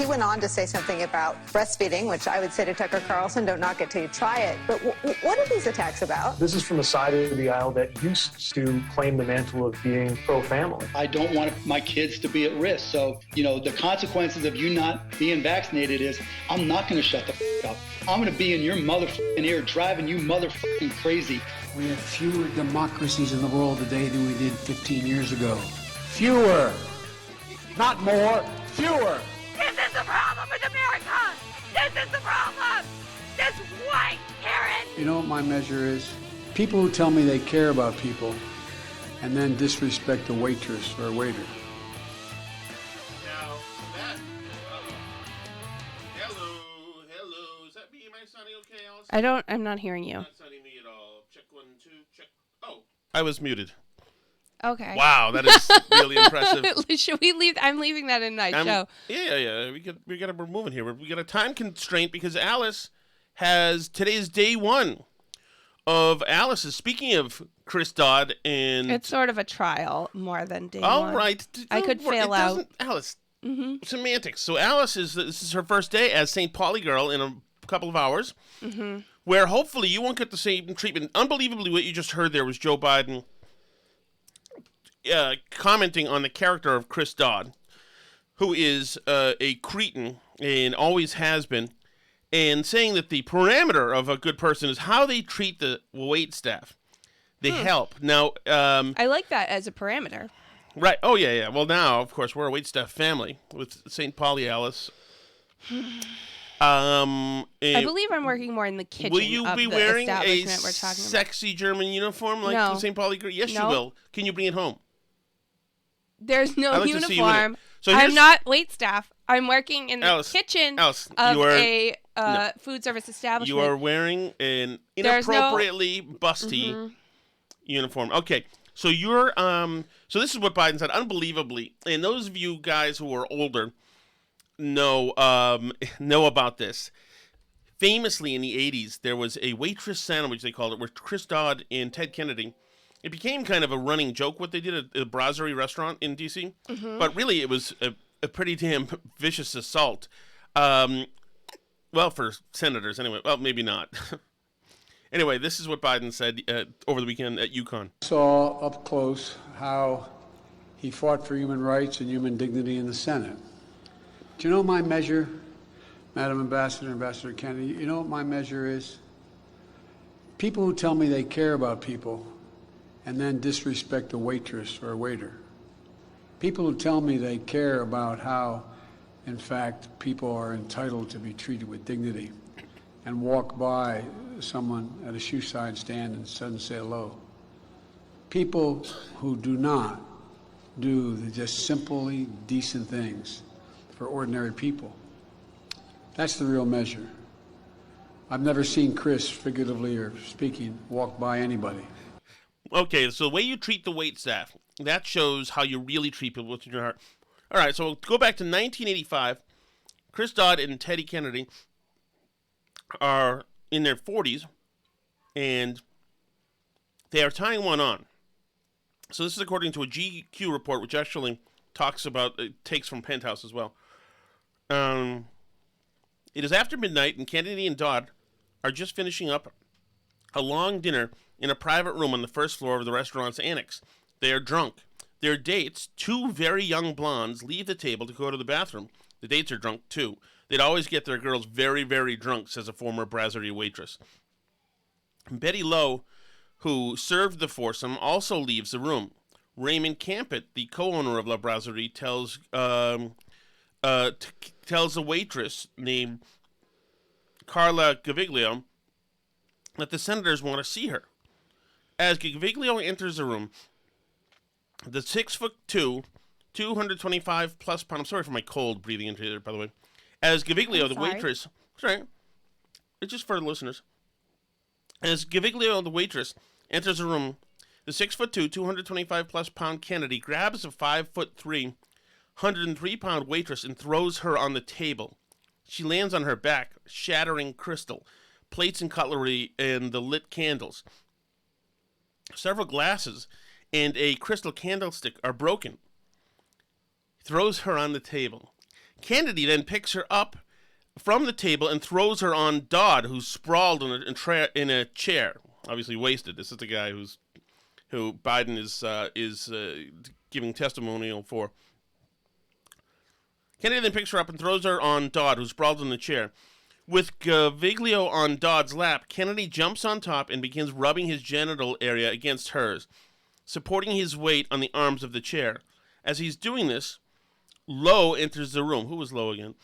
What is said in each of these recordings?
He went on to say something about breastfeeding, which I would say to Tucker Carlson, don't knock it till you try it. But what are these attacks about? This is from a side of the aisle that used to claim the mantle of being pro-family. I don't want my kids to be at risk. So, the consequences of you not being vaccinated is I'm not going to shut the up. I'm going to be in your motherfucking ear driving you motherfucking crazy. We have fewer democracies in the world today than we did 15 years ago. Fewer. Not more. Fewer. This is the problem with America. This is the problem. This white Karen. You know what my measure is? People who tell me they care about people and then disrespect a waitress or a waiter. Now, that... Hello. Is that me? Am I sounding okay, Alice? I'm not hearing you. Not sounding me at all. Check 1, 2, check. Oh, I was muted. Okay. Wow, that is really impressive. Should we leave? I'm leaving that in my show. Yeah. We're moving here. We got a time constraint because Alice has today's day one of Alice's. Speaking of Chris Dodd and it's sort of a trial more than day all one. right, I could fail out. Alice, semantics. So Alice this is her first day as St. Pauli girl in a couple of hours, where hopefully you won't get the same treatment. Unbelievably, what you just heard there was Joe Biden commenting on the character of Chris Dodd, who is a cretin and always has been, and saying that the parameter of a good person is how they treat the wait staff. They help. Now, I like that as a parameter. Right. Oh, yeah. Well, now, of course, we're a waitstaff family with St. Pauli Alice. I believe I'm working more in the kitchen. Will you be wearing a sexy German uniform like the St. Pauli girl? Yes, you will. Can you bring it home? There's no uniform. So I'm not waitstaff. I'm working in the kitchen of a food service establishment. You are wearing an inappropriately busty uniform. Okay. So you're so this is what Biden said. Unbelievably, and those of you guys who are older know about this. Famously, in the 80s, there was a waitress sandwich, they called it, where Chris Dodd and Ted Kennedy. It became kind of a running joke what they did at a brasserie restaurant in D.C. But really, it was a pretty damn vicious assault. Well, for senators anyway. Well, maybe not. Anyway, this is what Biden said over the weekend at UConn. Saw up close how he fought for human rights and human dignity in the Senate. Do you know my measure, Madam Ambassador, Ambassador Kennedy? You know what my measure is? People who tell me they care about people and then disrespect a waitress or a waiter. People who tell me they care about how, in fact, people are entitled to be treated with dignity and walk by someone at a shoe sign stand and suddenly say hello. People who do not do the just simply decent things for ordinary people. That's the real measure. I've never seen Chris, figuratively or speaking, walk by anybody. Okay, so the way you treat the wait staff, that shows how you really treat people within your heart. All right, so we'll go back to 1985. Chris Dodd and Teddy Kennedy are in their 40s, and they are tying one on. So this is according to a GQ report, which actually talks about, takes from Penthouse as well. It is after midnight, and Kennedy and Dodd are just finishing up a long dinner in a private room on the first floor of the restaurant's annex. They are drunk. Their dates, two very young blondes, leave the table to go to the bathroom. The dates are drunk, too. They'd always get their girls very, very drunk, says a former brasserie waitress. Betty Lowe, who served the foursome, also leaves the room. Raymond Campett, the co-owner of La Brasserie, tells a waitress named Carla Gaviglio that the senators want to see her. As Gaviglio enters the room, the 6'2", 225 plus pound. I'm sorry for my cold breathing into there, by the way. As Gaviglio, the waitress, sorry, it's just for the listeners. As Gaviglio, the waitress, enters the room, the 6'2", 225 plus pound Kennedy grabs a 5'3", 103-pound waitress and throws her on the table. She lands on her back, shattering crystal, plates and cutlery, and the lit candles. Several glasses and a crystal candlestick are broken. Throws her on the table. Kennedy then picks her up from the table and throws her on Dodd, who's sprawled in a chair, obviously wasted. This is the guy who Biden is giving testimonial for. Kennedy then picks her up and throws her on Dodd, who's sprawled in the chair. With Gaviglio on Dodd's lap, Kennedy jumps on top and begins rubbing his genital area against hers, supporting his weight on the arms of the chair. As he's doing this, Lowe enters the room. Who was Lowe again?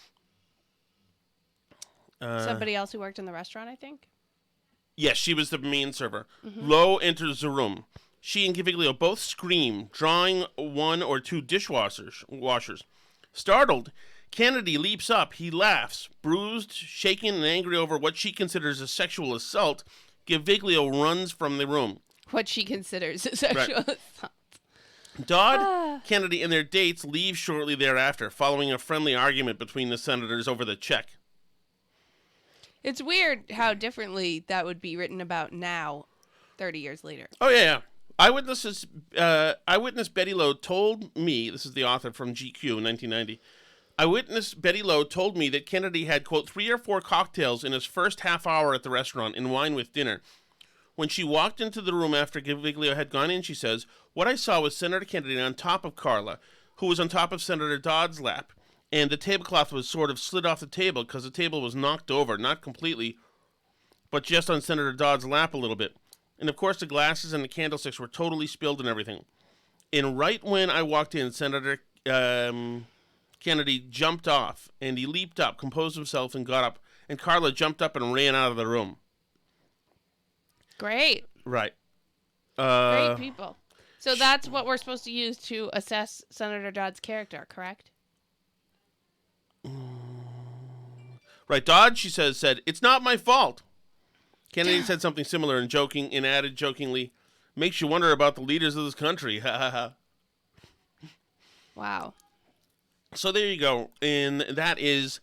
Somebody else who worked in the restaurant, I think. Yes, she was the main server. Mm-hmm. Lowe enters the room. She and Gaviglio both scream, drawing one or two dishwashers. Startled, Kennedy leaps up. He laughs. Bruised, shaken, and angry over what she considers a sexual assault, Gaviglio runs from the room. What she considers a sexual assault. Dodd, Kennedy, and their dates leave shortly thereafter, following a friendly argument between the senators over the check. It's weird how differently that would be written about now, 30 years later. Oh, yeah. Eyewitness Betty Lowe told me, this is the author from GQ in 1990, Eyewitness Betty Lowe told me that Kennedy had, quote, 3 or 4 cocktails in his first half hour at the restaurant and wine with dinner. When she walked into the room after Gaviglio had gone in, she says, what I saw was Senator Kennedy on top of Carla, who was on top of Senator Dodd's lap, and the tablecloth was sort of slid off the table because the table was knocked over, not completely, but just on Senator Dodd's lap a little bit. And, of course, the glasses and the candlesticks were totally spilled and everything. And right when I walked in, Senator Kennedy jumped off, and he leaped up, composed himself, and got up. And Carla jumped up and ran out of the room. Great. Right. Great people. So that's what we're supposed to use to assess Senator Dodd's character, correct? Right. Dodd, she said, it's not my fault. Kennedy said something similar and added jokingly, makes you wonder about the leaders of this country. Ha ha ha. Wow. So there you go. And that is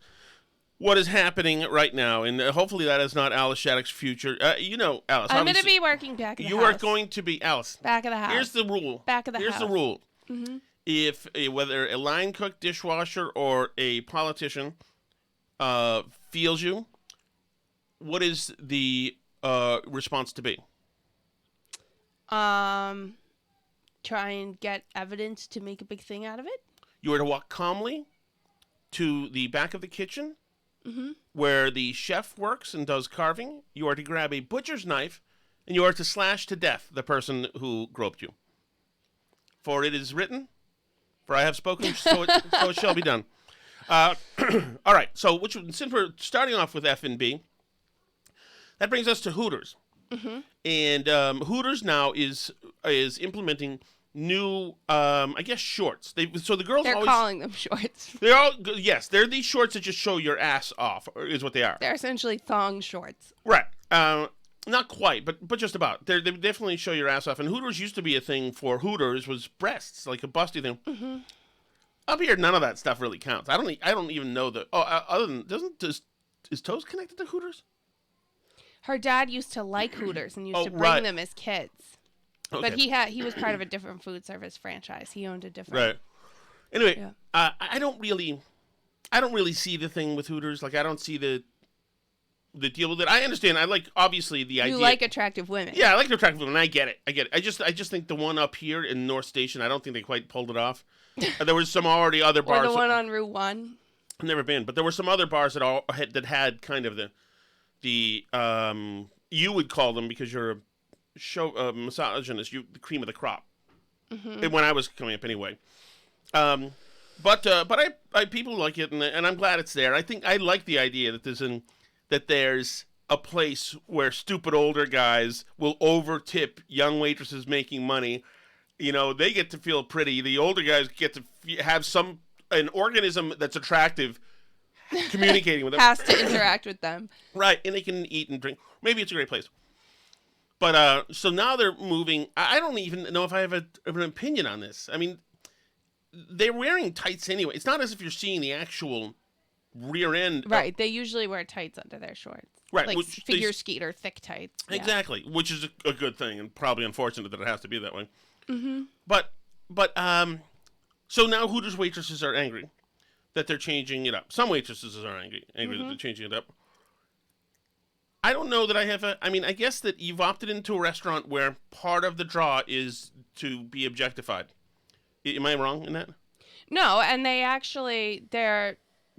what is happening right now. And hopefully that is not Alice Shattuck's future. Alice. I'm going to be working back of the house. You are going to be, Alice. Back of the house. Here's the rule. Back of the house. Here's the rule. Mm-hmm. If whether a line cook, dishwasher, or a politician feels you, what is the response to be? Try and get evidence to make a big thing out of it. You are to walk calmly to the back of the kitchen, mm-hmm. where the chef works and does carving. You are to grab a butcher's knife, and you are to slash to death the person who groped you. For it is written, for I have spoken, so it shall be done. All right, so since we're starting off with F&B, that brings us to Hooters. Mm-hmm. And Hooters now is implementing new, I guess, shorts. They're calling them shorts. They're these shorts that just show your ass off, is what they are. They're essentially thong shorts. Right. Not quite, but just about. They definitely show your ass off. And Hooters used to be a thing for Hooters was breasts, like a busty thing. Mm-hmm. Up here, none of that stuff really counts. I don't even know other than is Toast connected to Hooters? Her dad used to like Hooters and used to bring them as kids. Okay. But he was part of a different food service franchise. He owned a different. Right. Anyway, I don't really see the thing with Hooters. Like, I don't see the deal with it. I understand. I like, obviously, the idea. You like attractive women. Yeah, I like attractive women. I get it. I just think the one up here in North Station, I don't think they quite pulled it off. There was some already other bars. Or the one on Route 1. I've never been, but there were some other bars that had kind of the you would call them, because you're a misogynist, the cream of the crop. Mm-hmm. When I was coming up anyway. But I people like it, and I'm glad it's there. I think I like the idea that there's a place where stupid older guys will over-tip young waitresses making money. You know, they get to feel pretty. The older guys get to have an organism that's attractive communicating with them. Has to interact with them. Right, and they can eat and drink. Maybe it's a great place. But so now they're moving. I don't even know if I have an opinion on this. I mean, they're wearing tights anyway. It's not as if you're seeing the actual rear end. Right, they usually wear tights under their shorts. Right. Like figure skater thick tights. Exactly, which is a good thing, and probably unfortunate that it has to be that way. Mm-hmm. But so now Hooters waitresses are angry that they're changing it up. Some waitresses are angry that they're changing it up. I don't know that I have I mean, I guess that you've opted into a restaurant where part of the draw is to be objectified. Am I wrong in that? No, and they actually, the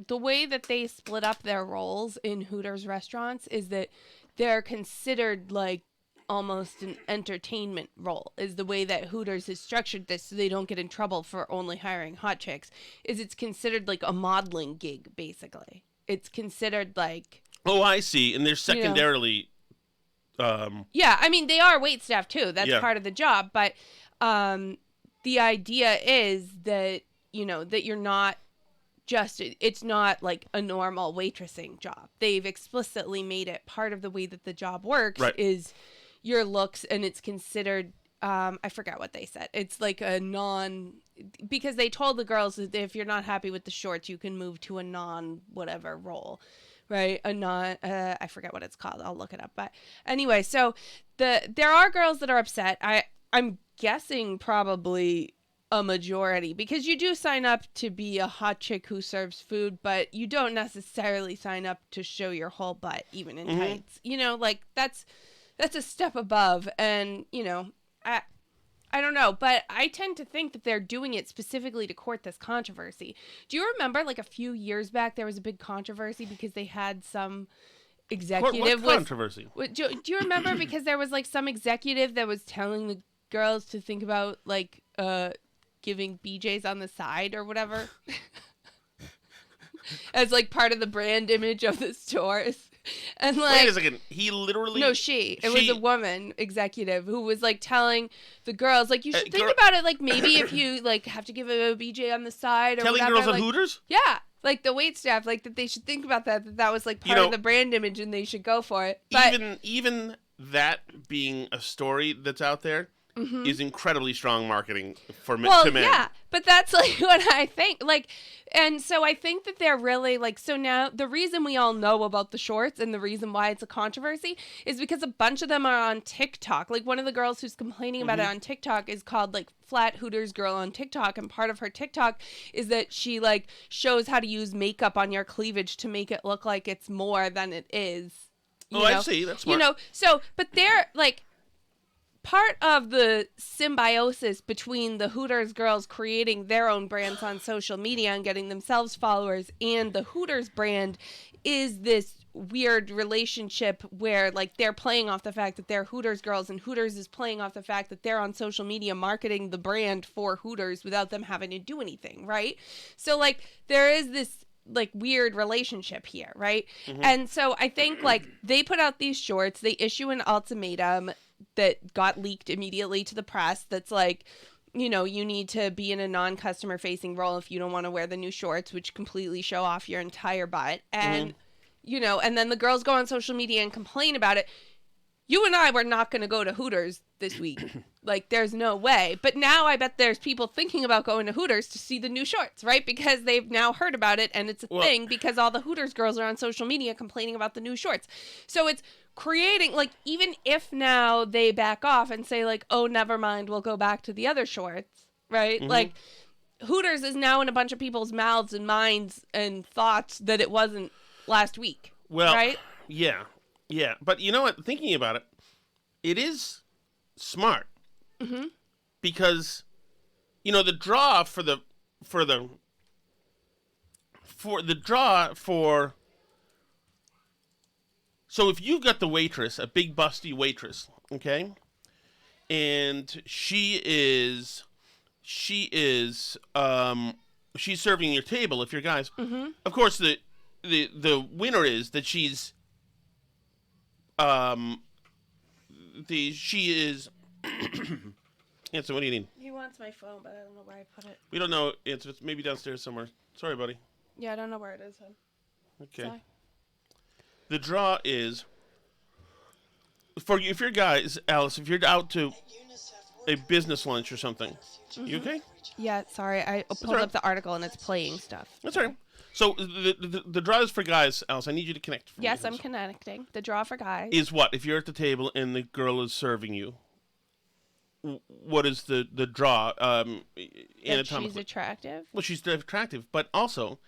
way that they split up their roles in Hooters restaurants is that they're considered like almost an entertainment role, is the way that Hooters has structured this so they don't get in trouble for only hiring hot chicks, is it's considered like a modeling gig, basically. It's considered like... Oh, I see. And they're secondarily... Yeah, I mean, they are waitstaff too. That's part of the job. But the idea is that, that you're not just... It's not like a normal waitressing job. They've explicitly made it part of the way that the job works is your looks, and it's considered... I forgot what they said. It's like a because they told the girls that if you're not happy with the shorts, you can move to a non-whatever role. Right, I forget what it's called. I'll look it up. But anyway, so there are girls that are upset. I'm guessing probably a majority, because you do sign up to be a hot chick who serves food, but you don't necessarily sign up to show your whole butt, even in tights. Like that's a step above, and I don't know, but I tend to think that they're doing it specifically to court this controversy. Do you remember, like, a few years back, there was a big controversy because they had some executive... What controversy? Do you remember? Because there was, like, some executive that was telling the girls to think about, like, giving BJs on the side or whatever. As, like, part of the brand image of the stores. And like, wait a second, he literally... No, it was a woman executive who was like telling the girls, like, you should think about it, like, maybe if you like have to give a BJ on the side or telling whatever. Girls like, on Hooters? Yeah, like the waitstaff, like that they should think about that was like part of the brand image and they should go for it. But even that being a story that's out there is incredibly strong marketing to men. Yeah, but that's like what I think. Like, and so I think that they're really like, so now the reason we all know about the shorts and the reason why it's a controversy is because a bunch of them are on TikTok. Like, one of the girls who's complaining about it on TikTok is called like Flat Hooters Girl on TikTok, and part of her TikTok is that she like shows how to use makeup on your cleavage to make it look like it's more than it is. I see. That's smart. So, but they're like, part of the symbiosis between the Hooters girls creating their own brands on social media and getting themselves followers and the Hooters brand is this weird relationship where like they're playing off the fact that they're Hooters girls and Hooters is playing off the fact that they're on social media marketing the brand for Hooters without them having to do anything, right? So like there is this like weird relationship here, right? And so I think like they put out these shorts, they issue an ultimatum that got leaked immediately to the press that's like, you need to be in a non-customer facing role if you don't want to wear the new shorts, which completely show off your entire butt. And, and then the girls go on social media and complain about it. You and I were not going to go to Hooters this week. Like, there's no way. But now I bet there's people thinking about going to Hooters to see the new shorts, right? Because they've now heard about it and it's a thing because all the Hooters girls are on social media complaining about the new shorts. So it's creating, like, even if now they back off and say, like, oh, never mind, we'll go back to the other shorts, right? Like, Hooters is now in a bunch of people's mouths and minds and thoughts that it wasn't last week, right? Yeah. But you know what? Thinking about it, it is smart. Because, the draw so if you got the waitress, a big busty waitress, okay, and she's serving your table if you're guys. Of course, the winner is that she is. Answer, what do you need? He wants my phone, but I don't know where I put it. We don't know. It's maybe downstairs somewhere. Sorry, buddy. Yeah, I don't know where it is, hon. Okay. Sorry. The draw is if you're guys, Alice, if you're out to a business lunch or something, you okay? Yeah, sorry. I pulled up the article and it's playing stuff. That's all right. So the draw is for guys, Alice. I need you to connect. Yes, I'm connecting. The draw for guys is what? If you're at the table and the girl is serving you, what is the draw? That she's attractive? Well, she's attractive, but also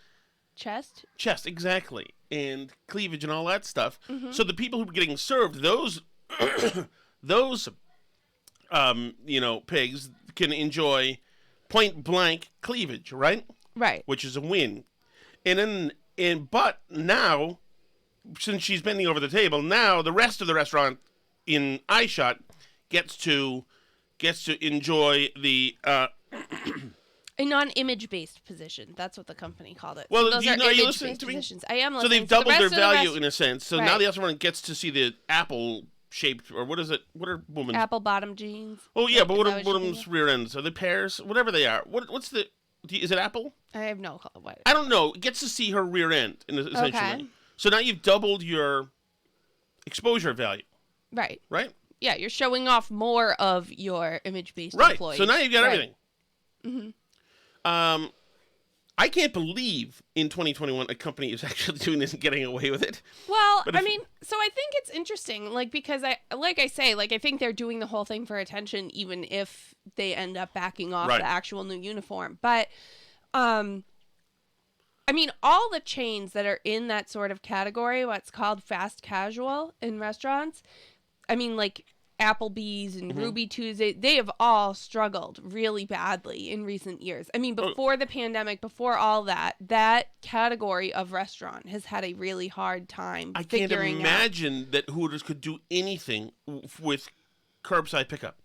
Chest, exactly, and cleavage and all that stuff. So the people who were getting served those those pigs can enjoy point blank cleavage, right? right? Which is a win. But now, since she's bending over the table, now the rest of the restaurant in eyeshot gets to enjoy the A non-image based position. That's what the company called it. well, Those are you image-based listening to me? positions. I am So listening. they've the doubled rest their of the value rest- in a sense. So now Right. the restaurant gets to see the apple shaped, or what is it? What are women's? apple bottom jeans. Oh yeah, but Is what that are what you're women's thinking? rear ends? Are they pears? Whatever they are. What's the? Is it apple? I have no clue. What? I don't know. It gets to see her rear end, essentially. Okay. So now you've doubled your exposure value, Right. right? Yeah, you're showing off more of your image based Right. employees. So now you've got Right. everything. I can't believe in 2021 a company is actually doing this and getting away with it. Well, But I if- mean, so I think it's interesting, because I think they're doing the whole thing for attention, even if they end up backing off Right. the actual new uniform. But, I mean, all the chains that are in that sort of category, what's called fast casual in restaurants, I mean, like Applebee's and Ruby Tuesday, they have all struggled really badly in recent years. I mean, before the pandemic, before all that category of restaurant has had a really hard time I can't figuring out. imagine that Hooters could do anything with curbside pickup.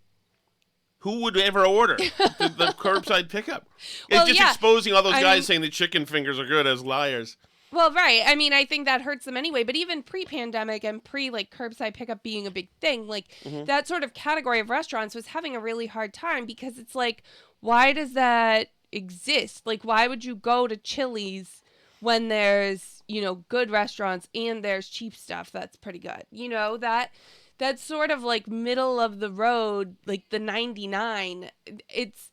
Who would ever order the curbside pickup? Well, It's just yeah. exposing all those I guys mean- saying that chicken fingers are good as liars. Well, right. I mean, I think that hurts them anyway. But even pre-pandemic and curbside pickup being a big thing, that sort of category of restaurants was having a really hard time because it's like, why does that exist? Like, why would you go to Chili's when there's, good restaurants and there's cheap stuff that's pretty good? That's sort of like middle of the road, like the 99. It's,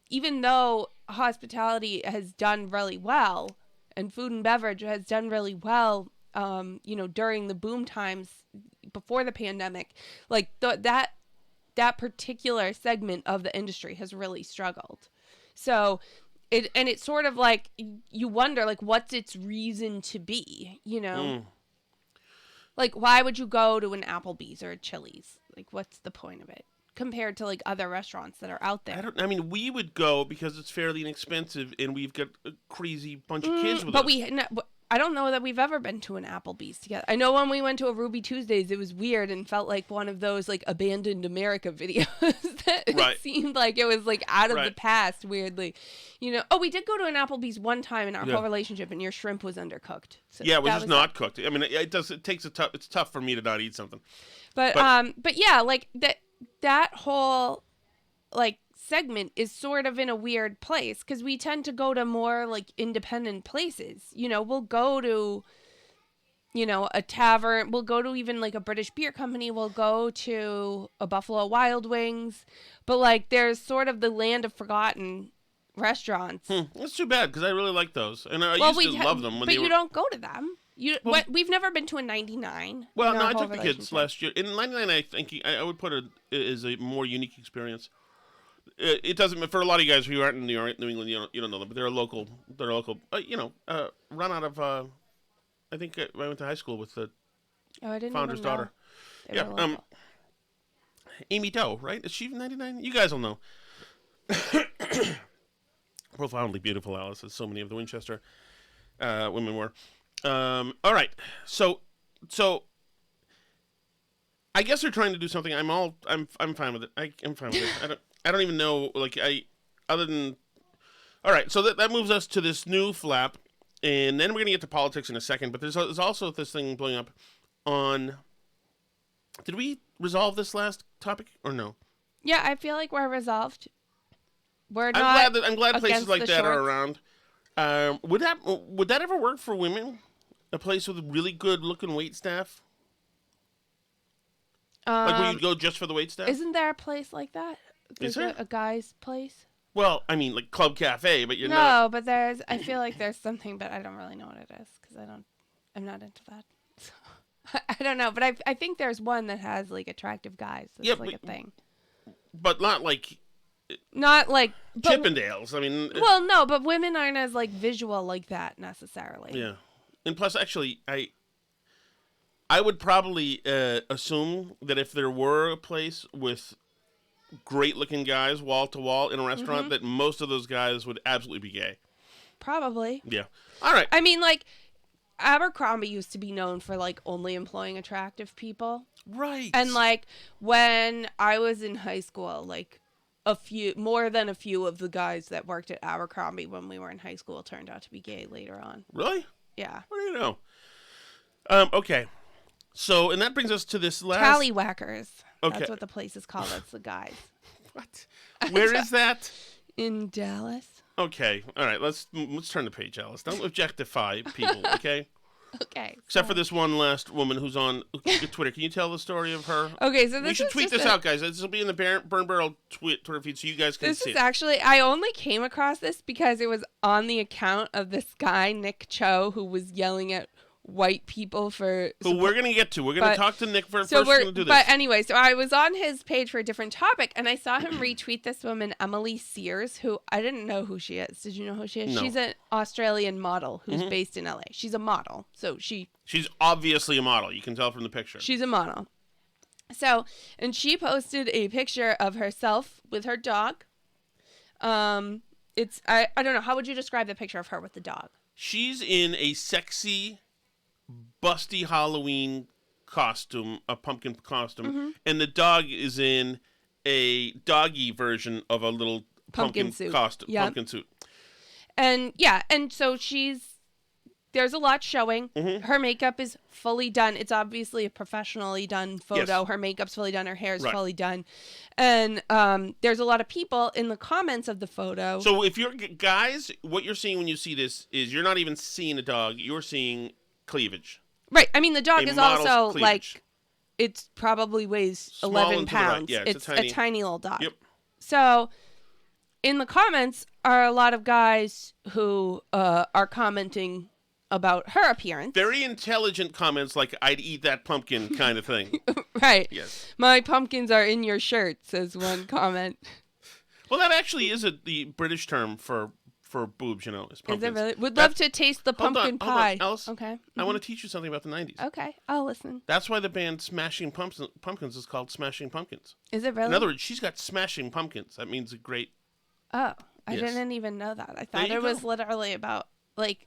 even though hospitality has done really well, and food and beverage has done really well, during the boom times before the pandemic, that particular segment of the industry has really struggled. So it's sort of like you wonder, what's its reason to be, Like, why would you go to an Applebee's or a Chili's? What's the point of it? Compared to other restaurants that are out there. We would go because it's fairly inexpensive and we've got a crazy bunch of kids with But us. I don't know that we've ever been to an Applebee's together. I know when we went to a Ruby Tuesdays, it was weird and felt like one of those abandoned America videos that Right. it seemed like it was out of the Right. past. Weirdly, Oh, we did go to an Applebee's one time in our Yeah. whole relationship, and your shrimp was undercooked. So Yeah, it was that just not cooked. I mean, it's tough for me to not eat something. But yeah, that whole segment is sort of in a weird place because we tend to go to more independent places. We'll go to a tavern, we'll go to even a British beer company, we'll go to a Buffalo Wild Wings, but there's sort of the land of forgotten restaurants. That's too bad because I really like those, and I Well, used to love them when but they were. you don't go to them. We've never been to a 99. Well, in no, our I whole took the kids relationship. last year. In '99, I think I would put it as a more unique experience. It doesn't for a lot of you guys who aren't in New England. You don't know them, but they're a local. Run out of. I think I went to high school with the Oh, I didn't founder's even know daughter. they Yeah, were local. Amy Doe, right? Is she 99? You guys will know. Profoundly beautiful, Alice, as so many of the Winchester women were. All right, so I guess they're trying to do something. I'm fine with it. I'm fine with it. I don't even know other than. All right, so that moves us to this new flap, and then we're gonna get to politics in a second. But there's also this thing blowing up on. Did we resolve this last topic or no? Yeah, I feel like we're resolved. We're I'm not. glad places against like the that are shorts. around. Would that ever work for women? A place with really good looking wait staff, where you go just for the wait staff. Isn't there a place like that? Is There's there? a guy's place? Well, I mean, like Club Cafe, but you're No, not. but I feel like there's something, but I don't really know what it is because I'm not into that. So, I don't know, but I think there's one that has attractive guys. That's Yeah, a but- thing. But not like Not like Chippendales. I mean, well, no, but women aren't as like visual like that necessarily. yeah. And plus, actually, I would probably assume that if there were a place with great-looking guys wall to wall in a restaurant, that most of those guys would absolutely be gay. Probably. Yeah. All right. I mean, like, Abercrombie used to be known for, like, only employing attractive people. Right. And, like, when I was in high school, like, more than a few of the guys that worked at Abercrombie when we were in high school turned out to be gay later on. Really? Yeah. What do you know? Okay. So, and that brings us to this last... Tallywhackers. Okay. That's what the place is called. That's the guys. What? Where is that? In Dallas. Okay. All right. Let's turn the page, Alice. Don't objectify people, okay? Okay. Except for this one last woman who's on Twitter. Can you tell the story of her? Okay, so we should tweet this out, guys. This will be in the Burn Barrel Twitter feed so you guys can see it. This is actually, I only came across this because it was on the account of this guy, Nick Cho, who was yelling at white people for... Who we're going to get to. We're going to talk to Nick first. We're going to do this. But anyway, so I was on his page for a different topic, and I saw him retweet this woman, Emily Sears, who I didn't know who she is. Did you know who she is? No. She's an Australian model who's based in LA. She's a model, so She's obviously a model. You can tell from the picture. she's a model. So, and she posted a picture of herself with her dog. It's I don't know, how would you describe the picture of her with the dog? She's in a sexy, busty Halloween costume, a pumpkin costume, and the dog is in a doggy version of a little pumpkin suit costume, yep. pumpkin suit. And yeah, and so there's a lot showing. Her makeup is fully done. It's obviously a professionally done photo. Yes. Her makeup's fully done. Her hair is Right. fully done. And there's a lot of people in the comments of the photo. So if you're guys, what you're seeing when you see this is you're not even seeing a dog. You're seeing cleavage. Right. I mean, the dog A is model's also cleavage. like, it probably weighs Small 11 and to the right. pounds. Yeah, it's a tiny little dog. Yep. So in the comments are a lot of guys who are commenting about her appearance. Very intelligent comments like "I'd eat that pumpkin" kind of thing. Right. Yes. My pumpkins are in your shirt, says one comment. Well, that actually is the British term for boobs. You know, is Is pumpkins. it really? Would love to taste the pumpkin hold on, pie. Alice. Okay. I want to teach you something about the '90s. Okay, I'll listen. That's why the band Smashing Pumpkins is called Smashing Pumpkins. Is it really? In other words, she's got smashing pumpkins. That means a great. Oh, I Yes. didn't even know that. I There thought you it was go. literally about like.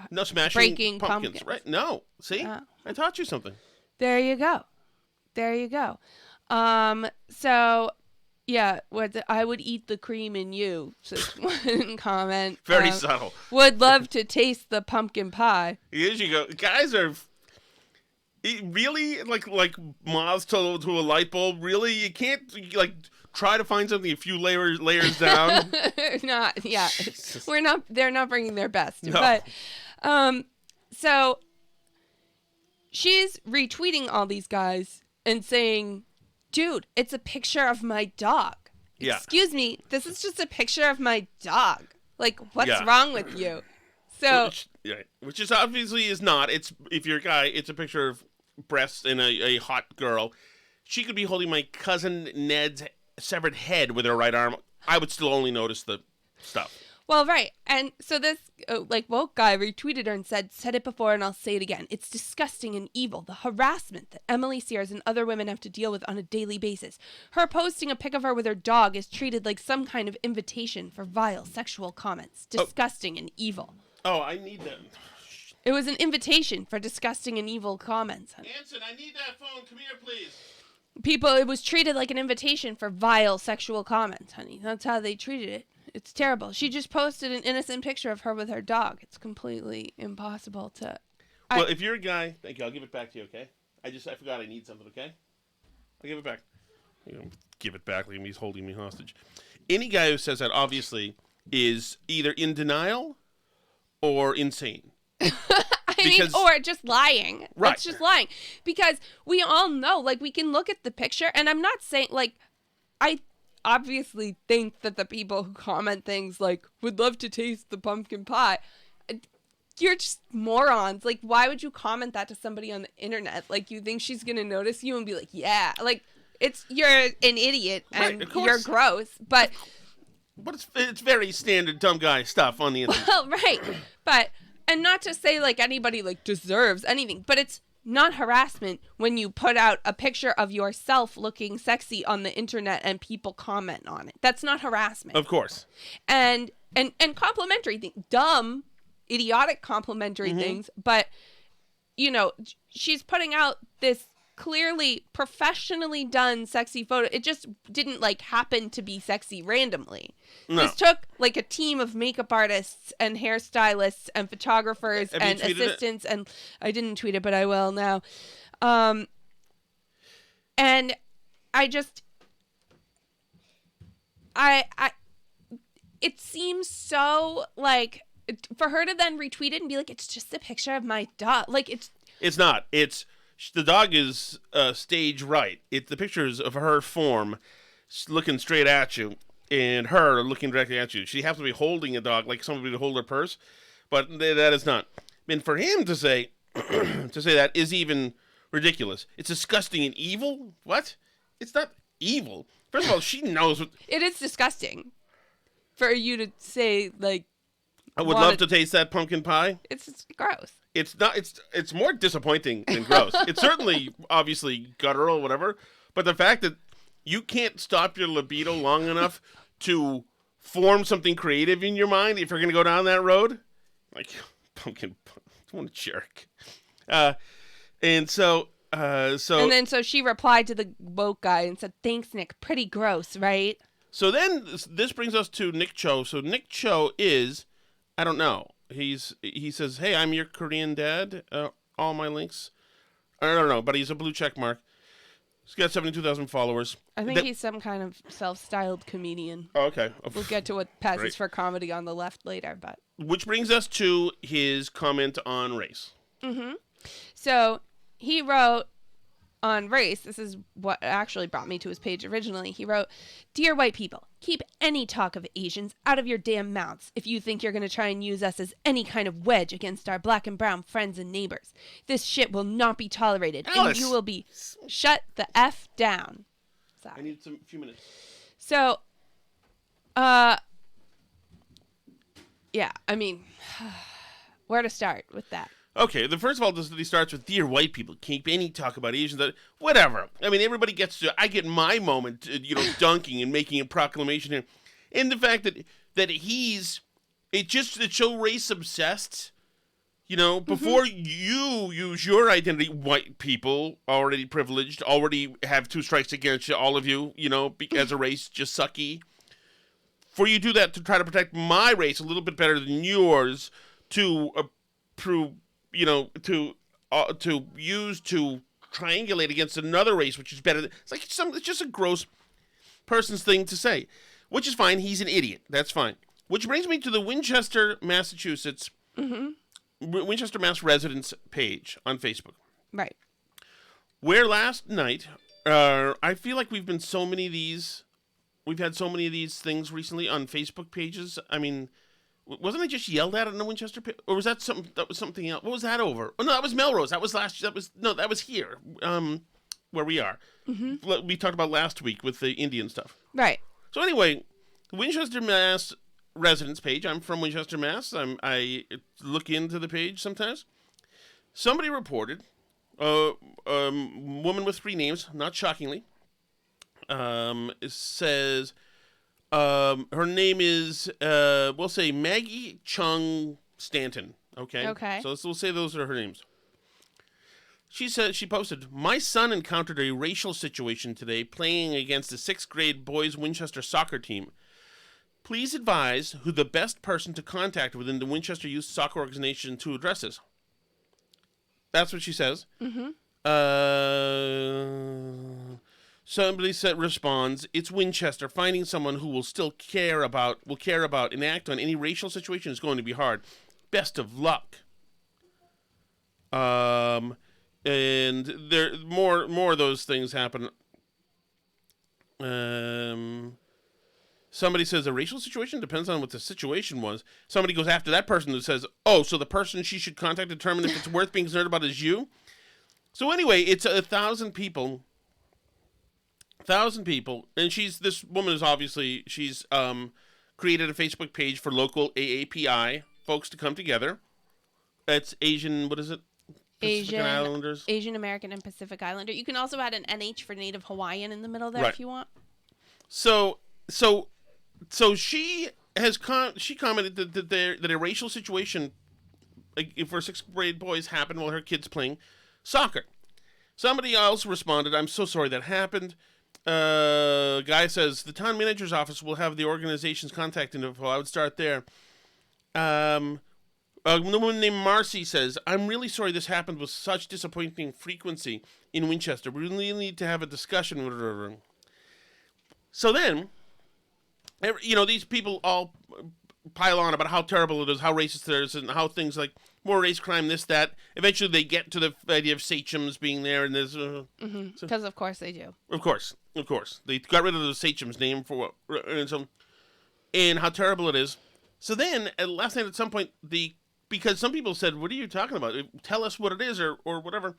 No, smashing Breaking pumpkins. pumpkins. Right? No. See, Oh. I taught you something. There you go. There you go. So, yeah, I would eat the cream in you. Says one comment. Very subtle. Would love to taste the pumpkin pie. Here you go. Guys are really like moths to a light bulb. Really, you can't like try to find something a few layers down. Not, yeah. They're not bringing their best. No. But, so she's retweeting all these guys and saying, dude, it's a picture of my dog. Yeah. Excuse me, this is just a picture of my dog. Like, what's Yeah. wrong with you? So, Which is obviously is not. It's if you're a guy, it's a picture of breasts in a hot girl. She could be holding my cousin Ned's severed head with her right arm. I would still only notice the stuff. well, right. And so this, woke guy retweeted her and said it before and I'll say it again. It's disgusting and evil, the harassment that Emily Sears and other women have to deal with on a daily basis. Her posting a pic of her with her dog is treated like some kind of invitation for vile sexual comments. Disgusting and evil. Oh, I need that. It was an invitation for disgusting and evil comments. Anson, I need that phone. Come here, please. It was treated like an invitation for vile sexual comments, honey. That's how they treated it. It's terrible. She just posted an innocent picture of her with her dog. It's completely impossible to... Well, if you're a guy, thank you. I'll give it back to you, okay? I forgot I need something, okay? I'll give it back. Give it back like he's holding me hostage. Any guy who says that, obviously, is either in denial or insane. Or just lying. Right. It's just lying. Because we all know, we can look at the picture, and I'm not saying, I obviously think that the people who comment things like, would love to taste the pumpkin pie, you're just morons. Why would you comment that to somebody on the internet? You think she's going to notice you and be like, yeah. You're an idiot, and Right, of course. you're gross. But But it's very standard dumb guy stuff on the internet. Well, right. But, and not to say like anybody like deserves anything, but it's not harassment when you put out a picture of yourself looking sexy on the internet and people comment on it. That's not harassment. Of course. And complimentary things, dumb, idiotic complimentary things, but you know, she's putting out this clearly professionally done sexy photo. It just didn't like happen to be sexy randomly. No. This took like a team of makeup artists and hairstylists and photographers Have you and tweeted assistants and I didn't tweet it, but I will now. And I just it seems so like for her to then retweet it and be like, it's just a picture of my dog. Like It's not. It's the dog is stage right. It's the pictures of her form looking straight at you and her looking directly at you. She happens to be holding a dog like somebody would hold her purse, but that is not. And for him to say to say that is even ridiculous. It's disgusting and evil. What? It's not evil. First of all, she knows what. it is disgusting for you to say like. I would love to taste that pumpkin pie. It's gross. It's not. It's more disappointing than gross. It's certainly obviously guttural, whatever. But the fact that you can't stop your libido long enough to form something creative in your mind if you're going to go down that road, like pumpkin, what a jerk. And so. And then so she replied to the woke guy and said, "Thanks, Nick. Pretty gross, right?" So then this brings us to Nick Cho. So Nick Cho is, I don't know. He says, "Hey, I'm your Korean dad." All my links. I don't know, but he's a blue check mark. He's got 72,000 followers. I think he's some kind of self-styled comedian. Oh, okay. We'll get to what passes Right. for comedy on the left later, but Which brings us to his comment on race. so he wrote on race, this is what actually brought me to his page originally. He wrote, "Dear white people, keep any talk of Asians out of your damn mouths if you think you're going to try and use us as any kind of wedge against our black and brown friends and neighbors. This shit will not be tolerated, and Alice. you will be shut the F down." Sorry. I need few minutes. So, yeah, I mean, where to start with that? Okay, the first of all, he starts with, "Dear white people, keep any talk about Asians." Whatever. I mean, everybody gets to. I get my moment, dunking and making a proclamation here, and the fact that he's it's so race obsessed. Before you use your identity, white people already privileged, already have two strikes against you, all of you, as a race, just sucky. For you do that to try to protect my race a little bit better than yours, to prove. To use to triangulate against another race, which is better. It's just a gross person's thing to say, which is fine. He's an idiot. That's fine. Which brings me to the Winchester, Massachusetts, Winchester, Mass residents page on Facebook, Right. where last night, I feel like we've had so many of these things recently on Facebook pages. I mean. Wasn't I just yelled at in the Winchester pit? Or was that something else? What was that over? Oh, no, that was Melrose. That was here, where we are. We talked about last week with the Indian stuff. Right. So anyway, Winchester, Mass residence page. I'm from Winchester, Mass. I look into the page sometimes. Somebody reported, woman with 3 names, not shockingly, says... her name is, we'll say Maggie Chung Stanton. Okay. Okay. So we'll say those are her names. She posted, "My son encountered a racial situation today playing against the 6th grade boys Winchester soccer team. Please advise who the best person to contact within the Winchester Youth Soccer Organization to address this." That's what she says. Somebody responds, "It's Winchester. Finding someone who will still care about and act on any racial situation is going to be hard. Best of luck." And there more of those things happen. Somebody says a racial situation depends on what the situation was. Somebody goes after that person who says, "Oh, so the person she should contact to determine if it's worth being concerned about is you." So anyway, it's 1,000 people. 1,000 people, and this woman is obviously, she's created a Facebook page for local AAPI folks to come together. That's Asian, what is it? Pacific Islanders. Asian American and Pacific Islander. You can also add an NH for Native Hawaiian in the middle there Right. if you want. So she has she commented that a racial situation, like for 6th grade boys, happened while her kids playing soccer. Somebody else responded, "I'm so sorry that happened." Guy says the town manager's office will have the organization's contact info. I would start there. A woman named Marcy says, "I'm really sorry this happened with such disappointing frequency in Winchester. We really need to have a discussion." So then, these people all pile on about how terrible it is, how racist it is, and how things like more race crime, this, that. Eventually they get to the idea of sachems being there, and there's... Because of course they do. Of course. They got rid of the sachems name for what... And how terrible it is. So then, last night at some point, because some people said, "What are you talking about? Tell us what it is," or whatever.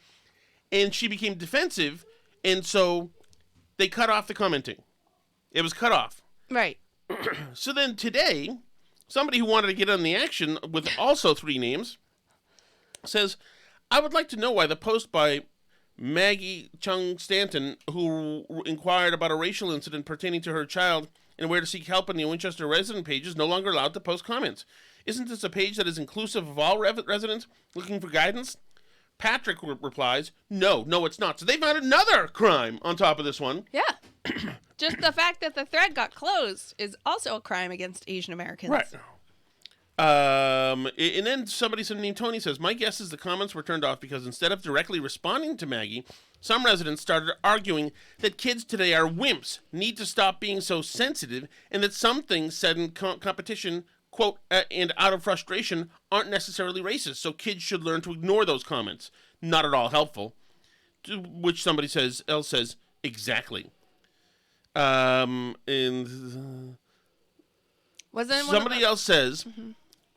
And she became defensive, and so they cut off the commenting. It was cut off. Right. So then today, somebody who wanted to get on the action with also 3 names says, "I would like to know why the post by Maggie Chung Stanton, who inquired about a racial incident pertaining to her child and where to seek help in the Winchester resident page, is no longer allowed to post comments. Isn't this a page that is inclusive of all residents looking for guidance?" Patrick replies, no, it's not. So they've had another crime on top of this one. Yeah. Just the fact that the thread got closed is also a crime against Asian Americans. Right. And then somebody named Tony says, "My guess is the comments were turned off because instead of directly responding to Maggie, some residents started arguing that kids today are wimps, need to stop being so sensitive, and that some things said in competition, quote, and out of frustration, aren't necessarily racist, so kids should learn to ignore those comments. Not at all helpful." To which somebody else says, "Exactly." And somebody else says,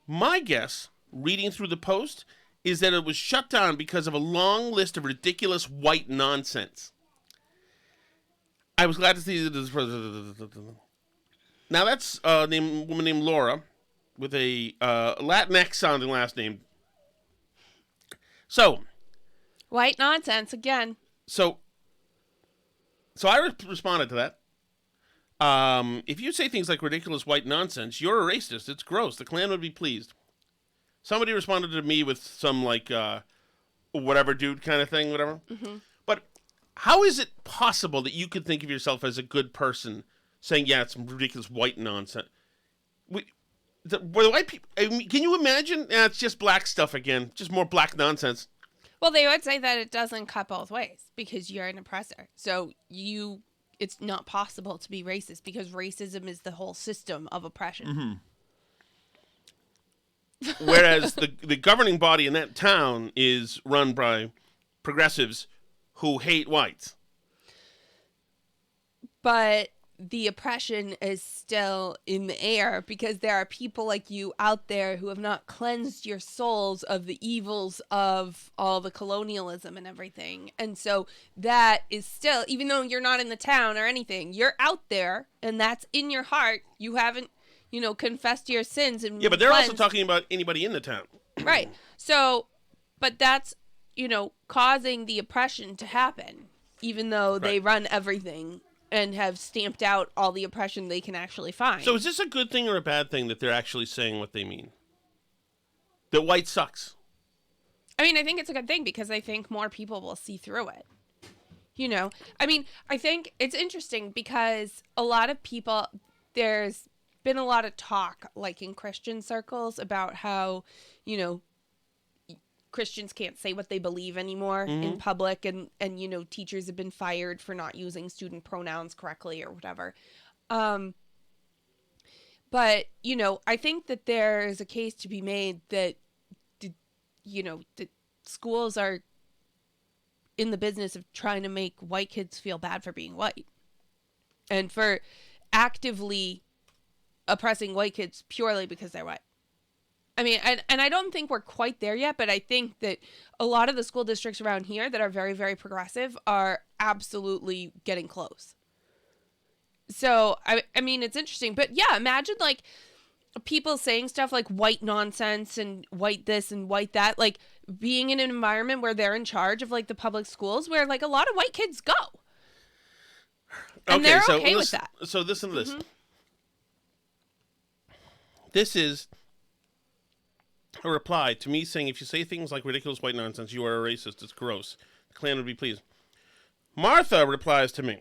"My guess, reading through the post, is that it was shut down because of a long list of ridiculous white nonsense." I was glad to see that. Now that's a woman named Laura with a Latinx sounding last name. So, white nonsense again. So I responded to that. If you say things like ridiculous white nonsense, you're a racist. It's gross. The Klan would be pleased. Somebody responded to me with some like whatever dude kind of thing, whatever. Mm-hmm. But how is it possible that you could think of yourself as a good person saying, "Yeah, it's some ridiculous white nonsense"? The white people, I mean, can you imagine? It's just black stuff again. Just more black nonsense. Well, they would say that it doesn't cut both ways because you're an oppressor. So it's not possible to be racist because racism is the whole system of oppression. Mm-hmm. Whereas the governing body in that town is run by progressives who hate whites. But the oppression is still in the air because there are people like you out there who have not cleansed your souls of the evils of all the colonialism and everything. And so that is still, even though you're not in the town or anything, you're out there and that's in your heart. You haven't, confessed your sins. And yeah, but they're also talking about anybody in the town. Right. So, but that's, causing the oppression to happen, even though they run everything and have stamped out all the oppression they can actually find. So is this a good thing or a bad thing that they're actually saying what they mean? That white sucks? I mean, I think it's a good thing because I think more people will see through it. I mean, I think it's interesting because a lot of people, there's been a lot of talk, like in Christian circles, about how, Christians can't say what they believe anymore in public, and teachers have been fired for not using student pronouns correctly or whatever. But I think that there's a case to be made that that schools are in the business of trying to make white kids feel bad for being white and for actively oppressing white kids purely because they're white. I mean, and I don't think we're quite there yet, but I think that a lot of the school districts around here that are very, very progressive are absolutely getting close. So, I mean, it's interesting. But yeah, imagine like people saying stuff like white nonsense and white this and white that, like being in an environment where they're in charge of like the public schools where like a lot of white kids go. And they're okay with that. So listen to this. This is a reply to me saying if you say things like ridiculous white nonsense, you are a racist. It's gross. The Klan would be pleased. Martha replies to me.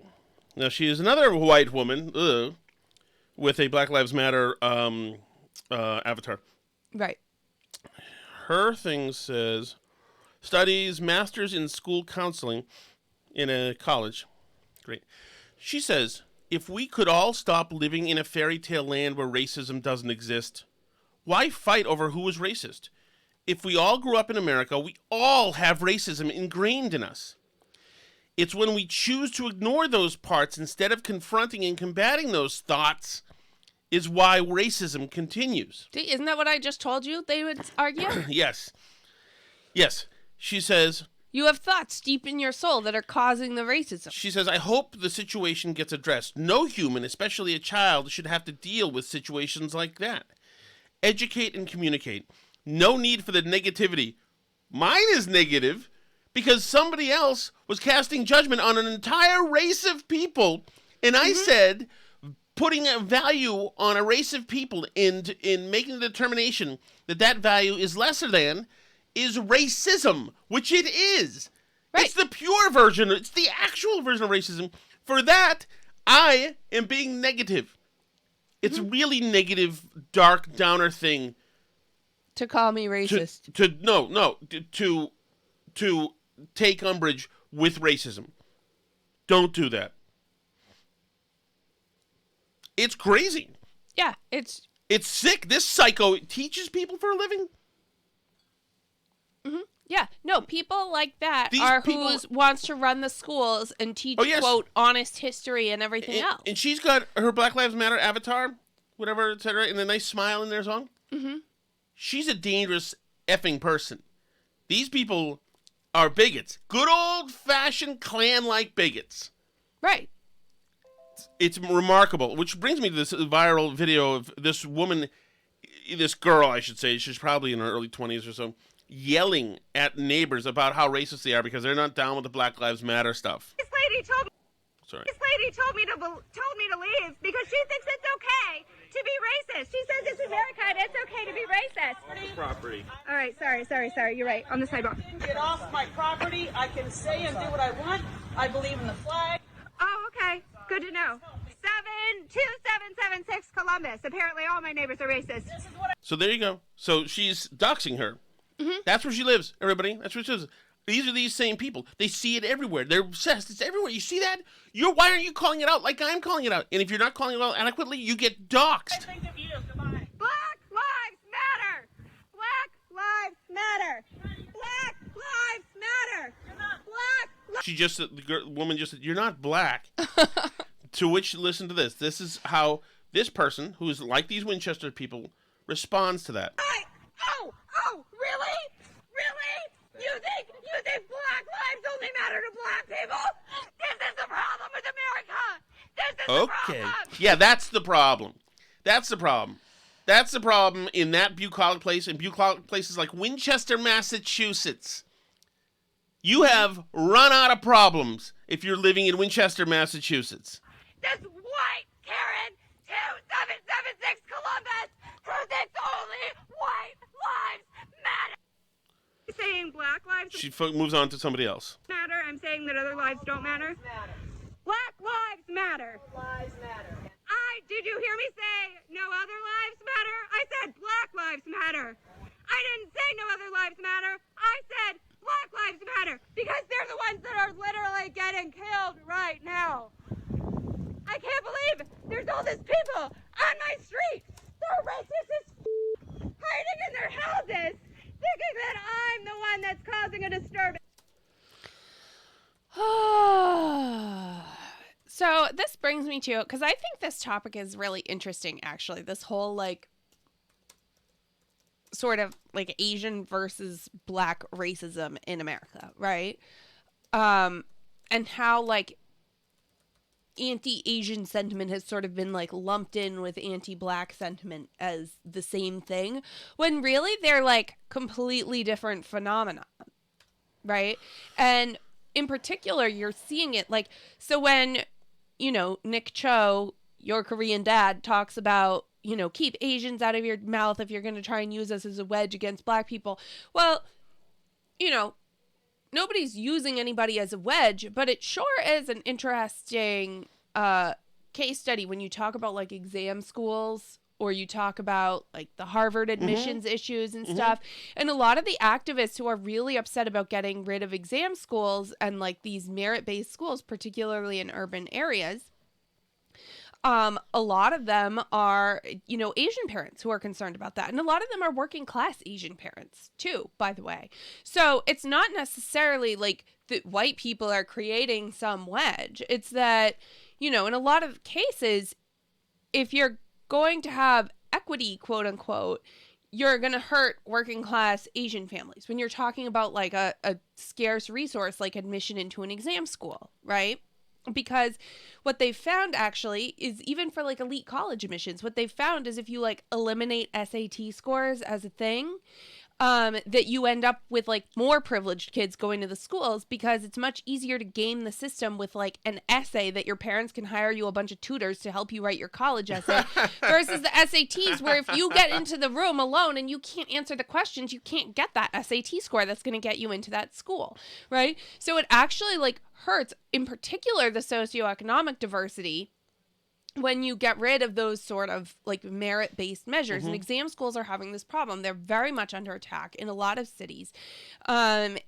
Now, she is another white woman with a Black Lives Matter avatar. Right. Her thing says, studies master's in school counseling in a college. Great. She says, if we could all stop living in a fairy tale land where racism doesn't exist, why fight over who is racist? If we all grew up in America, we all have racism ingrained in us. It's when we choose to ignore those parts instead of confronting and combating those thoughts is why racism continues. See, isn't that what I just told you they would argue? Yes. Yes. She says, you have thoughts deep in your soul that are causing the racism. She says, I hope the situation gets addressed. No human, especially a child, should have to deal with situations like that. Educate and communicate. No need for the negativity. Mine is negative because somebody else was casting judgment on an entire race of people. And I said, putting a value on a race of people in making the determination that that value is lesser than is racism, which it is. Right. It's the pure version. It's the actual version of racism. For that, I am being negative. It's a really negative, dark, downer thing. To call me racist. To take umbrage with racism. Don't do that. It's crazy. Yeah, it's sick. This psycho teaches people for a living. Yeah, no, people like that who wants to run the schools and teach, quote, honest history and everything else. And she's got her Black Lives Matter avatar, whatever, etc., and a nice smile in their song. She's a dangerous effing person. These people are bigots. Good old-fashioned Klan-like bigots. Right. It's remarkable, which brings me to this viral video of this woman, this girl, I should say, she's probably in her early 20s or so, yelling at neighbors about how racist they are because they're not down with the Black Lives Matter stuff. This lady told me to leave because she thinks it's okay to be racist. She says it's America and it's okay to be racist. Property. All right, sorry. You're right. On the sidewalk. Get off my property. I can say and do what I want. I believe in the flag. Oh, okay. Good to know. 72776 Columbus. Apparently all my neighbors are racist. So there you go. So she's doxing her. That's where she lives, everybody. That's where she lives. These are these same people. They see it everywhere. They're obsessed. It's everywhere. You see that? Why aren't you calling it out like I'm calling it out? And if you're not calling it out adequately, you get doxed. Black Lives Matter! Black Lives Matter! Black Lives Matter! The woman just said, you're not black. To which, listen to this. This is how this person, who is like these Winchester people, responds to that. Oh, really? Really? You think black lives only matter to black people? This is the problem with America! This is the problem! Yeah, that's the problem. That's the problem. That's the problem in that bucolic place, and bucolic places like Winchester, Massachusetts. You have run out of problems if you're living in Winchester, Massachusetts. This white Karen 2776 Columbus who thinks only white lives matter. Saying black lives She moves on to somebody else. matter. I'm saying that other lives don't matter. Black lives matter. Did you hear me say no other lives matter? I said black lives matter. I didn't say no other lives matter. I said black lives matter because they're the ones that are literally getting killed right now. I can't believe there's all these people on my street. They're racist as hiding in their houses, thinking that I'm the one that's causing a disturbance. So this brings me to, because I think this topic is really interesting, actually. This whole, like, sort of, like, Asian versus black racism in America, right? And how, like, anti-Asian sentiment has sort of been like lumped in with anti-Black sentiment as the same thing, when really they're like completely different phenomena, right? And in particular, you're seeing it like, so when, you know, Nick Cho, your Korean dad, talks about, you know, keep Asians out of your mouth if you're going to try and use us as a wedge against Black people. Well, you know, nobody's using anybody as a wedge, but it sure is an interesting case study when you talk about like exam schools, or you talk about like the Harvard admissions issues and stuff. And a lot of the activists who are really upset about getting rid of exam schools and like these merit-based schools, particularly in urban areas, a lot of them are, you know, Asian parents who are concerned about that. And a lot of them are working class Asian parents too, by the way. So it's not necessarily like that white people are creating some wedge. It's that, you know, in a lot of cases, if you're going to have equity, quote unquote, you're going to hurt working class Asian families when you're talking about like a scarce resource like admission into an exam school, right? Because what they've found actually is, even for like elite college admissions, what they've found is if you like eliminate SAT scores as a thing, that you end up with like more privileged kids going to the schools, because it's much easier to game the system with like an essay that your parents can hire you a bunch of tutors to help you write your college essay versus the SATs, where if you get into the room alone and you can't answer the questions, you can't get that SAT score that's going to get you into that school, right? So it actually like hurts, in particular, the socioeconomic diversity when you get rid of those sort of like merit-based measures. And exam schools are having this problem. They're very much under attack in a lot of cities. And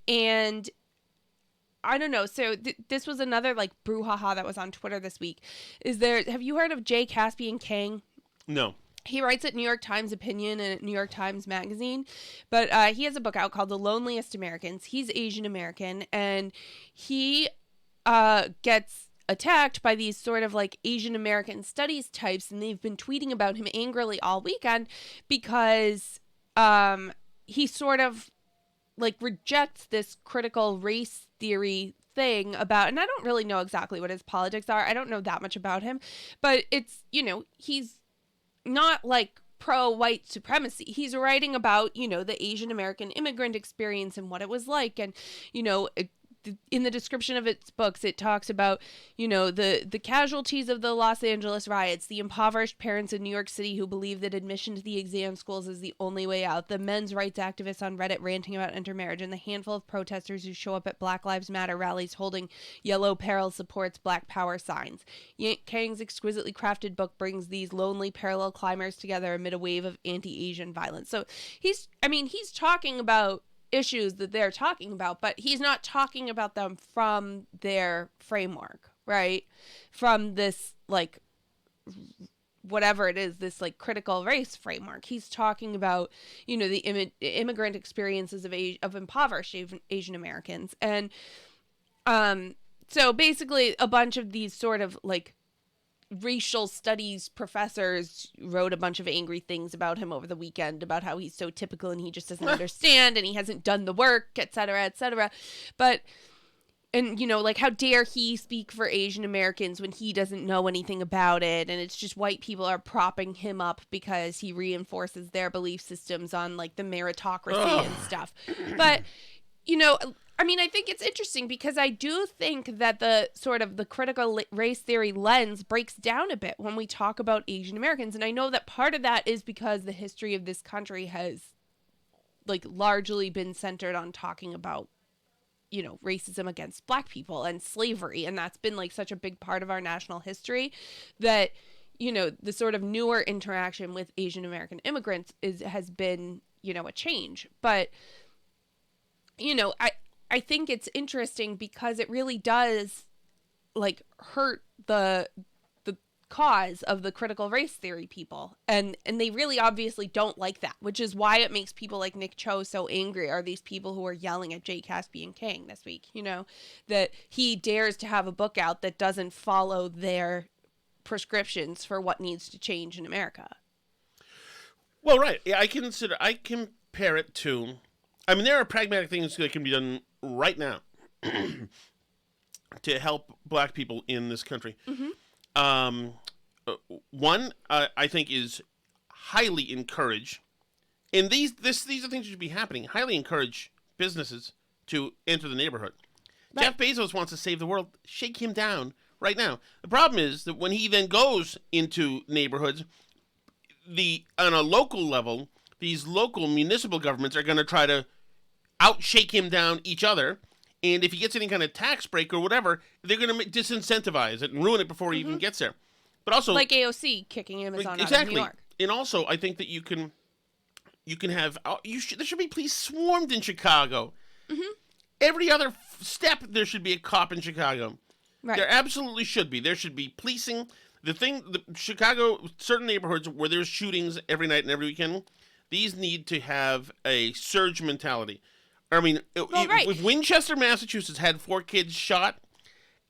I don't know. So this was another like brouhaha that was on Twitter this week. Have you heard of J. Caspian Kang? No. He writes at New York Times Opinion and at New York Times Magazine, but he has a book out called The Loneliest Americans. He's Asian American, and he gets attacked by these sort of like Asian American studies types, and they've been tweeting about him angrily all weekend because he sort of like rejects this critical race theory thing about, and I don't really know exactly what his politics are. I don't know that much about him, but it's, you know, he's not like pro-white supremacy. He's writing about, you know, the Asian American immigrant experience and what it was like. And, you know, in the description of its books, it talks about, you know, the casualties of the Los Angeles riots, the impoverished parents in New York City who believe that admission to the exam schools is the only way out, the men's rights activists on Reddit ranting about intermarriage, and the handful of protesters who show up at Black Lives Matter rallies holding yellow peril supports Black Power signs. Kang's exquisitely crafted book brings these lonely parallel climbers together amid a wave of anti-Asian violence. So he's talking about issues that they're talking about, but he's not talking about them from their framework, right? From this, like, whatever it is, this, like, critical race framework. He's talking about, you know, the immigrant experiences of impoverished Asian Americans. And so basically a bunch of these sort of, like, racial studies professors wrote a bunch of angry things about him over the weekend, about how he's so typical and he just doesn't understand and he hasn't done the work, etc., etc. But, and, you know, like, how dare he speak for Asian Americans when he doesn't know anything about it, and it's just white people are propping him up because he reinforces their belief systems on, like, the meritocracy and stuff. But, you know, I mean, I think it's interesting because I do think that the sort of the critical race theory lens breaks down a bit when we talk about Asian Americans. And I know that part of that is because the history of this country has, like, largely been centered on talking about, you know, racism against Black people and slavery. And that's been, like, such a big part of our national history that, you know, the sort of newer interaction with Asian American immigrants has been, you know, a change. But, you know, I think it's interesting because it really does, like, hurt the cause of the critical race theory people. And they really obviously don't like that, which is why it makes people like Nick Cho so angry, are these people who are yelling at J. Caspian Kang this week, you know, that he dares to have a book out that doesn't follow their prescriptions for what needs to change in America. Well, right. Yeah, I compare it to, I mean, there are pragmatic things that can be done right now to help Black people in this country. One, I think is highly encourage, and these are things that should be happening. Highly encourage businesses to enter the neighborhood. Right. Jeff Bezos wants to save the world. Shake him down right now. The problem is that when he then goes into neighborhoods, on a local level, these local municipal governments are going to try to outshake him down each other. And if he gets any kind of tax break or whatever, they're going to disincentivize it and ruin it before he even gets there. But also, like AOC kicking Amazon out of New York. And also, I think that you can have there should be police swarmed in Chicago. Mm-hmm. Every other step, there should be a cop in Chicago. Right. There absolutely should be. There should be policing. The Chicago, certain neighborhoods where there's shootings every night and every weekend, these need to have a surge mentality. I mean, if Winchester, Massachusetts had 4 kids shot,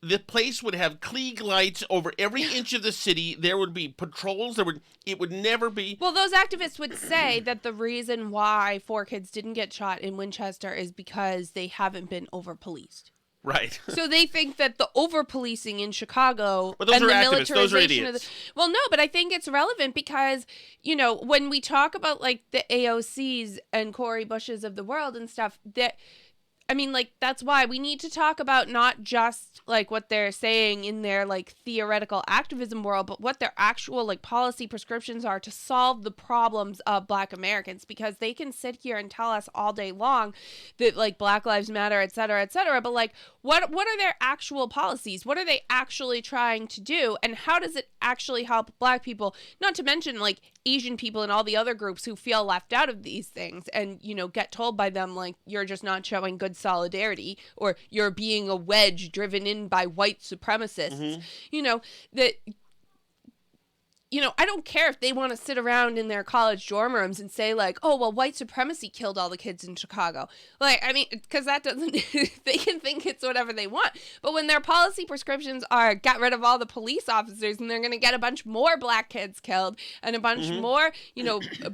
the place would have Klieg lights over every inch of the city. There would be patrols. It would never be. Well, those activists would say that the reason why 4 kids didn't get shot in Winchester is because they haven't been over-policed. Right. So they think that the over-policing in Chicago and the activists. Those are militarization idiots. Well, no, but I think it's relevant because, when we talk about like the AOCs and Cori Bushes of the world and stuff, that's why we need to talk about not just like what they're saying in their like theoretical activism world, but what their actual like policy prescriptions are to solve the problems of Black Americans, because they can sit here and tell us all day long that like Black Lives Matter, et cetera, but like what are their actual policies? What are they actually trying to do? And how does it actually help Black people? Not to mention like Asian people and all the other groups who feel left out of these things and, get told by them like you're just not showing good solidarity or you're being a wedge driven in by white supremacists. I don't care if they want to sit around in their college dorm rooms and say like, oh, well, white supremacy killed all the kids in Chicago. Like, I mean, because that doesn't, they can think it's whatever they want. But when their policy prescriptions are get rid of all the police officers and they're going to get a bunch more Black kids killed and a bunch more,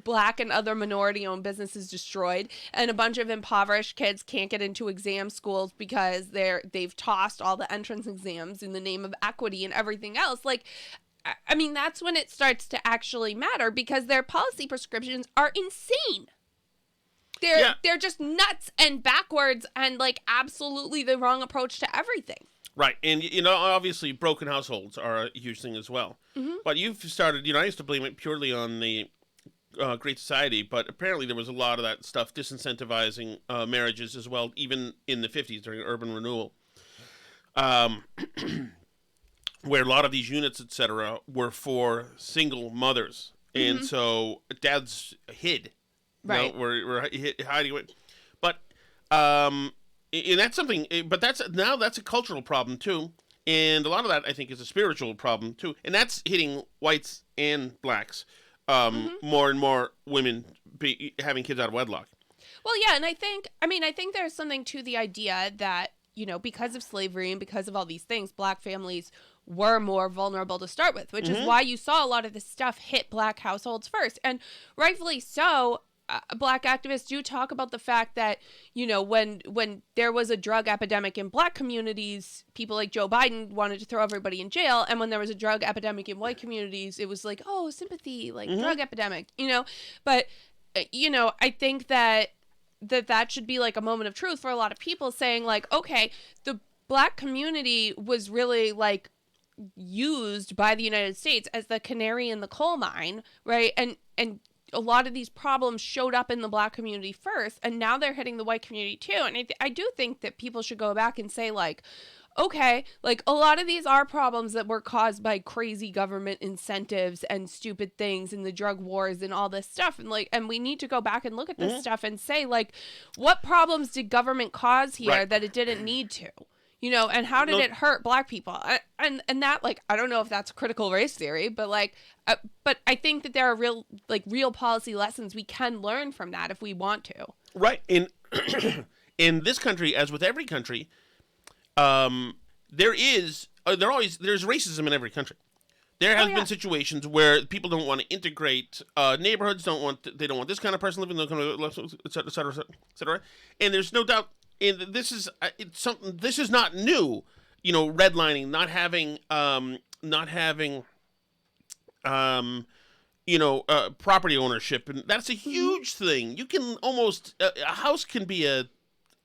Black and other minority owned businesses destroyed and a bunch of impoverished kids can't get into exam schools because they've tossed all the entrance exams in the name of equity and everything else. Like, I mean, that's when it starts to actually matter because their policy prescriptions are insane. They're just nuts and backwards and like absolutely the wrong approach to everything. Right. And, obviously broken households are a huge thing as well. Mm-hmm. But you've started, I used to blame it purely on the Great Society, but apparently there was a lot of that stuff disincentivizing marriages as well, even in the 50s during urban renewal. Where a lot of these units, et cetera, were for single mothers. And so dads hid. Right. We're hiding it. But, and that's something, but that's a cultural problem too. And a lot of that, I think, is a spiritual problem too. And that's hitting whites and Blacks. More and more women having kids out of wedlock. Well, yeah. And I think there's something to the idea that, because of slavery and because of all these things, Black families were more vulnerable to start with, which is why you saw a lot of this stuff hit Black households first. And rightfully so, Black activists do talk about the fact that, when there was a drug epidemic in Black communities, people like Joe Biden wanted to throw everybody in jail. And when there was a drug epidemic in white communities, it was like, oh, sympathy, like drug epidemic, But, I think that should be like a moment of truth for a lot of people saying like, okay, the Black community was really like used by the United States as the canary in the coal mine, right? And a lot of these problems showed up in the Black community first, and now they're hitting the white community too. And I do think that people should go back and say like, okay, like a lot of these are problems that were caused by crazy government incentives and stupid things and the drug wars and all this stuff. And we need to go back and look at this stuff and say like, what problems did government cause here that it didn't need to? And how did it hurt Black people? And that, like, I don't know if that's critical race theory, but like, but I think that there are real policy lessons we can learn from that if we want to. Right. In this country, as with every country, there's racism in every country. There has been situations where people don't want to integrate neighborhoods, they don't want this kind of person living, et cetera, et cetera. And there's no doubt. And this is this is not new. redlining, not having property ownership, and that's a huge thing. You can almost a house can be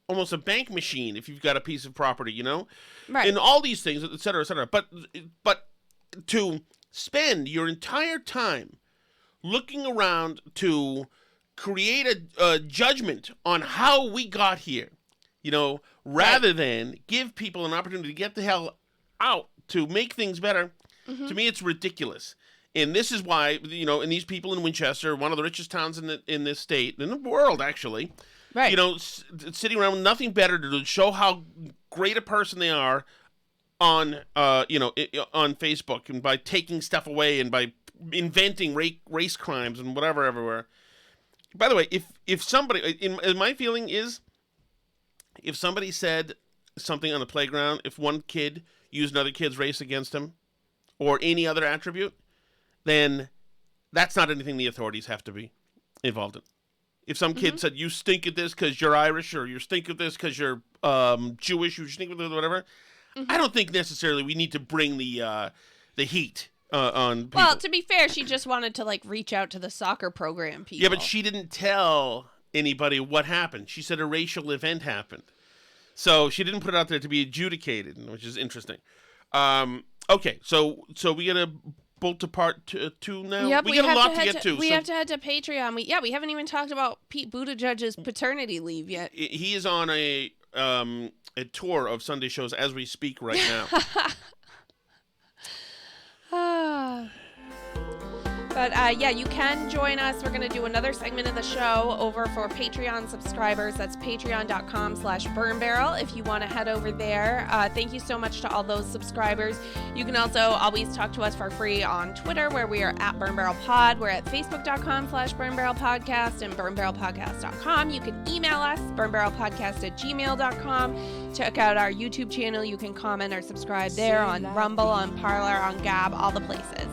almost a bank machine if you've got a piece of property, right? And all these things, et cetera, et cetera. But to spend your entire time looking around to create a judgment on how we got here, rather than give people an opportunity to get the hell out to make things better, to me it's ridiculous. And this is why, and these people in Winchester, one of the richest towns in this state, in the world actually, right? Sitting around with nothing better to do, show how great a person they are on on Facebook, and by taking stuff away and by inventing race crimes and whatever everywhere. By the way, if somebody, in my feeling is, if somebody said something on the playground, if one kid used another kid's race against him or any other attribute, then that's not anything the authorities have to be involved in. If some kid said, you stink at this because you're Irish, or you stink at this because you're Jewish, you stink at this, whatever, I don't think necessarily we need to bring the heat on people. Well, to be fair, she just wanted to reach out to the soccer program people. Yeah, but she didn't tell anybody what happened. She said a racial event happened. So she didn't put it out there to be adjudicated, which is interesting. Okay, so we got to bolt to part two now? Yep, we got a lot to get to. We have to head to Patreon. We haven't even talked about Pete Buttigieg's paternity leave yet. He is on a tour of Sunday shows as we speak right now. But you can join us. We're going to do another segment of the show over for Patreon subscribers. That's patreon.com/burnbarrel if you want to head over there. Thank you so much to all those subscribers. You can also always talk to us for free on Twitter, where we are at burnbarrelpod. We're at facebook.com/burnbarrelpodcast and burnbarrelpodcast.com. You can email us, burnbarrelpodcast@gmail.com. Check out our YouTube channel. You can comment or subscribe there, on Rumble, on Parler, on Gab, all the places.